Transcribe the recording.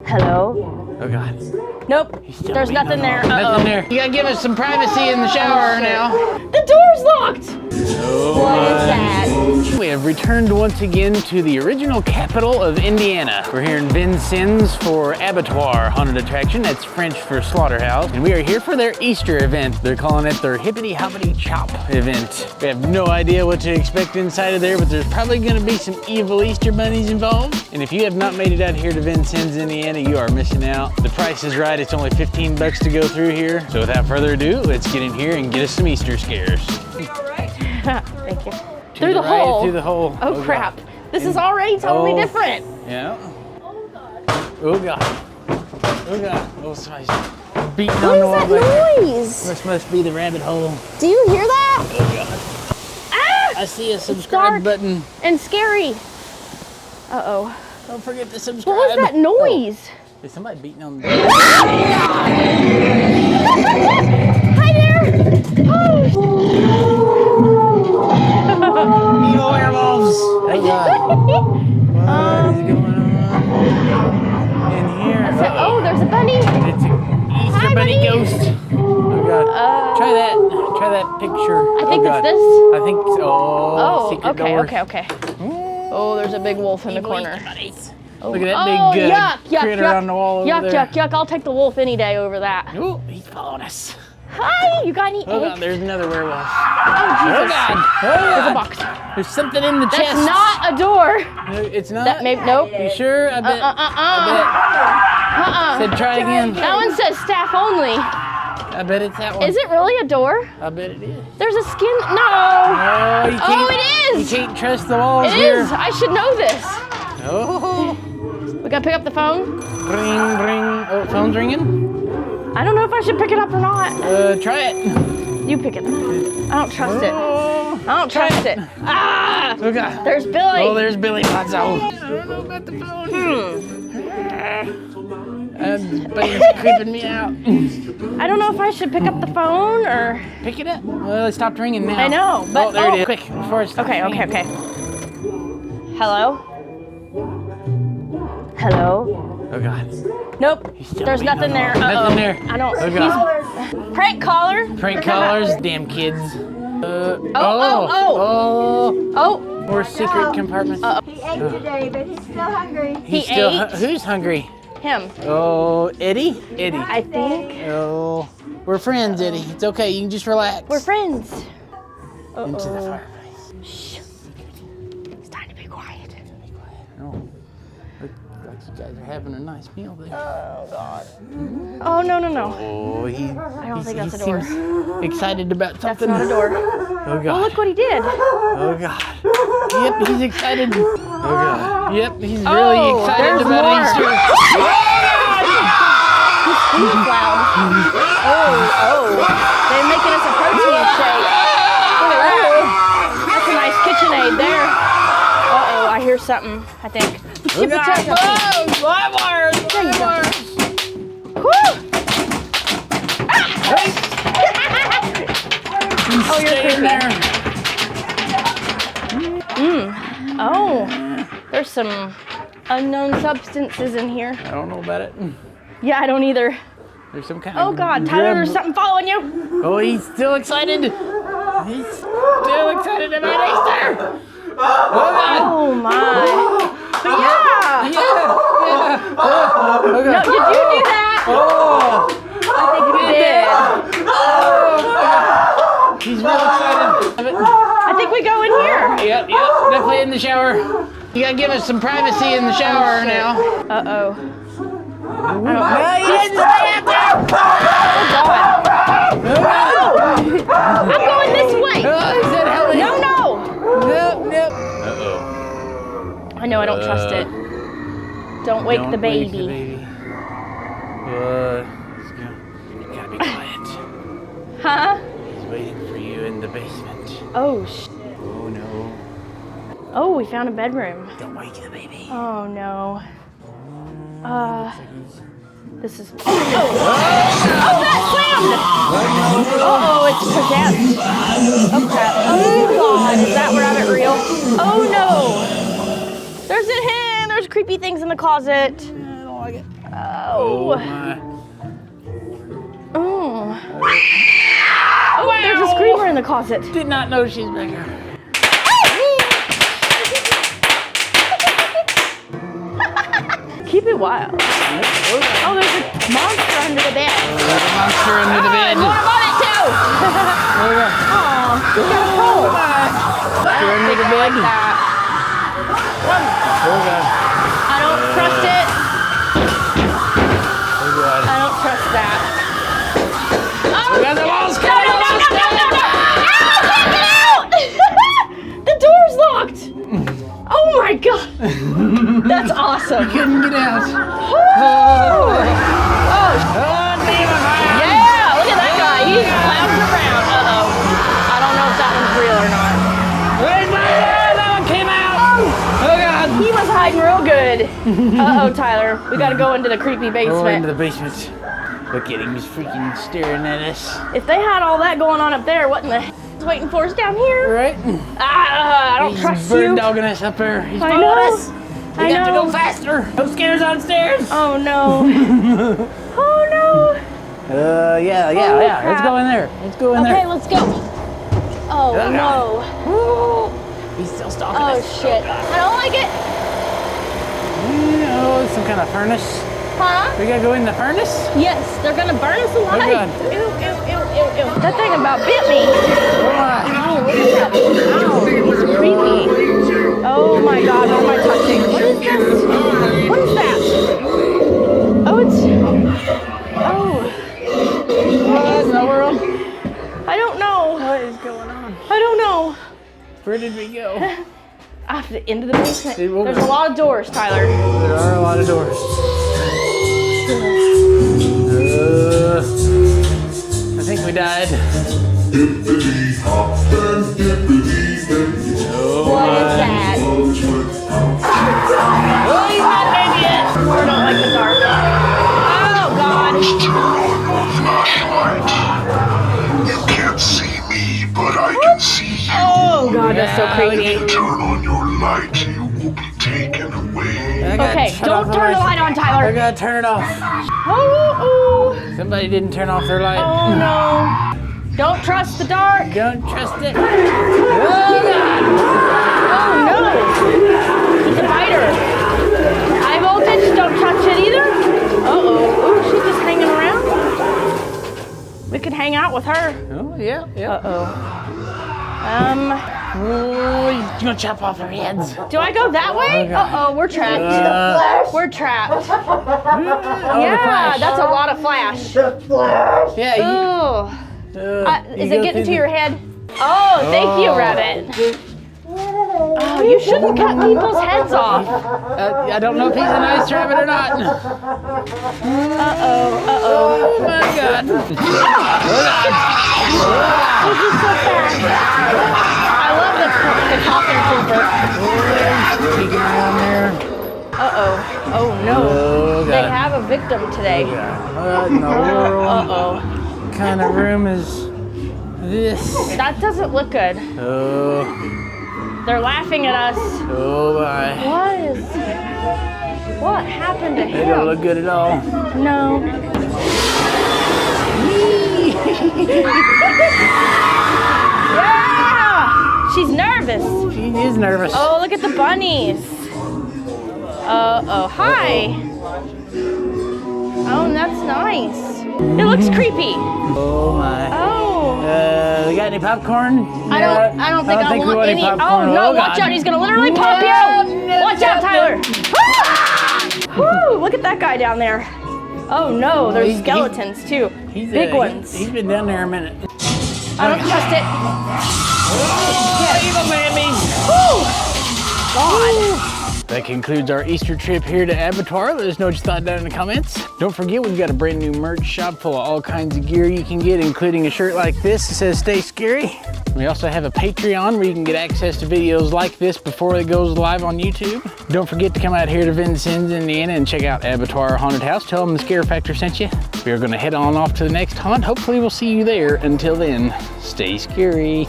Hello? Oh God. Nope, there's nothing there. Nothing there. You gotta give us some privacy in the shower now. The door's locked! What is that? We have returned once again to the original capital of Indiana. We're here in Vincennes for Abattoir Haunted Attraction. That's French for slaughterhouse. And we are here for their Easter event. They're calling it their Hippity Hoppity Chop event. We have no idea what to expect inside of there, but there's probably gonna be some evil Easter bunnies involved. And if you have not made it out here to Vincennes, Indiana, you are missing out. The price is right. It's only 15 bucks to go through here. So without further ado, let's get in here and get us some Easter scares. Thank you. Through the hole. Through the hole. Oh crap. God. This is already totally different. Yeah. Oh God. Oh God. Oh, somebody's beating What on the wall. is that noise? This must be the rabbit hole. Do you hear that? Oh God. Ah! I see a subscribe button. And scary. Uh-oh. Don't forget to subscribe. What was that noise? Oh. Is somebody beating on the door? Hi there! Oh. Evil werewolves! Oh God. What is going on in here? Oh, there's a bunny. It's an Easter bunny ghost. Oh God. Try that picture. I think it's this. I think so. Oh, secret door. Okay. Oh, there's a big wolf in the corner. Oh. Look at that big critter on the wall over there. Yuck. I'll take the wolf any day over that. Ooh, he's following us. Hi, you got any eggs? God, there's another werewolf. Oh, Jesus. Oh God. There's a box. There's something in the chest. That's not a door. No, it's not? Nope. You sure? I bet. Said try again. That one says staff only. I bet it's that one. Is it really a door? I bet it is. There's a skin. No. Oh, it is. You can't trust the walls It here. is. I should know this. Oh. We gotta pick up the phone. Ring. Oh, phone's ringing. I don't know if I should pick it up or not. Try it. You pick it up. I don't trust it. I don't trust it. Ah! Oh God. There's Billy. Oh, there's Billy Potso. I don't know about the phone. But he's creeping me out. I don't know if I should pick up the phone or... Pick it up. Well, it stopped ringing now. I know, but... Oh, there it is. Quick, before it stops ringing. Okay. Hello? Hello? Oh God. Nope. There's nothing there. Nothing there. I don't... Oh God. Prank caller. Prank callers, damn kids. More secret compartments. He ate today, but he's still hungry. Who's hungry? Him. Oh, Eddie? Eddie. I think. Oh, we're friends, Eddie. It's okay. You can just relax. We're friends. Into the fireplace. Shh. It's time to be quiet. Oh, look like you guys are having a nice meal there. Oh God. Oh no. Oh, I don't think that's a door. Seems excited about something. That's not a door. Oh God. Oh, look what he did. Oh God. Yep, he's excited. Oh God. Yep, he's really excited about Easter. He's loud. Oh. They're making us a protein shake. Look at that. That's a nice KitchenAid there. Uh-oh, I hear something, I think. Keep the check up. Live wires. Woo! Oh, you're in there. Oh, there's some unknown substances in here. I don't know about it. Yeah, I don't either. There's some kind Oh of God, Tyler, there's something following you. Oh, he's still excited. He's still excited about Easter. Oh my. Yeah. Oh, No, did you do that? Oh. I think you did. He's real excited. I think we go in here. Yep, definitely in the shower. You gotta give us some privacy in the shower now. Uh-oh. No, he didn't stay out there. Oh God. I'm going this way. He said help me. No. Nope. I know, I don't trust it. Don't wake the baby. You gotta be quiet. Huh? He's waiting for you in the basement. Oh, Oh no. Oh, we found a bedroom. Don't wake the baby. Oh no. This is. Oh, that slammed! Uh-oh, it's possessed. Oh crap. Oh God, is that rabbit real? Oh no! There's a hen! There's creepy things in the closet. I don't like it. Oh. my. Oh. Oh, there's a screamer in the closet. Did not know she's bigger. Keep it wild. Oh, there's a monster under the bed. There's a monster under the bed. What about it too? Oh, you gotta pull. Monster under the bed. Like that. Oh God. I don't trust it. Oh God. I don't trust that. We got the walls No, no, no, no, no, no, no! Ow, get out! The door's locked. Oh my God. That's awesome. Couldn't get out. Oh, yeah, look at that guy. He's clowning around. Uh-oh. I don't know if that one's real or not. Where's my dad? That one came out. Oh God. He was hiding real good. Uh-oh, Tyler. We gotta go into the creepy Go into basement. the basement. Look at him, he's freaking staring at us. If they had all that going on up there, what in the hell is waiting for us down here? Right? I don't He's trust bird you. dogging us up there. He's I following know. us. I We have to know. go faster. No scares downstairs. Oh no. Oh no. Yeah. crap. Let's go in there. Let's go in Okay, there. let's go. Oh Yeah. no. He's still stalking Oh us. shit. I don't like it. Oh, some kind of furnace. Huh? We gotta go in the furnace? Yes, they're gonna burn us alive. Oh, God. Ew, ew, ew, ew, ew. That thing about bit me. Oh, Ow, look at that. Ow, he's creepy. Oh my God, what am I touching? What is this? What is that? Oh, it's... Oh. what in the world? I don't know. What is going on? I don't know. Where did we go? Into the basement. Hey, we'll There's go. a lot of doors, Tyler. There are a lot of doors. I think we died. Hippity hop and hippity hey. What is that? Oh, he's not dead yet. I don't like the dark. Oh God. Turn on your flashlight. You can't see me, but I can see you. Oh God, that's so creepy. Turn on your light, you will be taken away. I gotta Okay, shut don't off turn the light on, I Tyler. gotta turn it off. Oh, Somebody didn't turn off their light. oh no. Don't trust the dark. Don't trust it. Oh God! Oh no. She's a biter. High voltage, don't touch it either. Uh-oh. Ooh, she's just hanging around. We could hang out with her. Oh yeah. Uh-oh. Oh, he's gonna chop off our heads. Do I go that way? Oh, God. Uh-oh, we're trapped. We're trapped. Yeah, that's a lot of flash. Yeah. Oh. Is it getting to your head? Oh, thank you, Oh. Rabbit. Oh, you shouldn't cut people's heads off. I don't know if he's a nice rabbit or not. Uh-oh, uh-oh. Oh my God. This is so fast. I love the talking trooper. Peeking around there. Uh-oh. Oh, no. Oh, They God. have a victim today. What in the world? Uh-oh. What kind of room is this? That doesn't look good. Oh. They're laughing at us. Oh my. What happened to They don't look him? good at all. No. Yeah! She's nervous. She is nervous. Oh, look at the bunnies. Uh-oh. Hi. Oh, that's nice. It looks creepy. Oh my. Oh. We got any popcorn? I don't think I we want any. popcorn. Oh no, watch God. out, he's gonna literally pop you! Watch out, Tyler! Ah! Woo, look at that guy down there. Oh no, there's He's- skeletons too. He's, Big ones. He's been down there a minute. I don't trust it. Evil mammy. Woo! God. That concludes our Easter trip here to Abattoir. Let us know what you thought down in the comments. Don't forget, we've got a brand new merch shop full of all kinds of gear you can get, including a shirt like this that says "Stay Scary." We also have a Patreon where you can get access to videos like this before it goes live on YouTube. Don't forget to come out here to Vincennes, Indiana and check out Abattoir Haunted House. Tell them the Scare Factor sent you. We are gonna head on off to the next hunt. Hopefully we'll see you there. Until then, stay scary.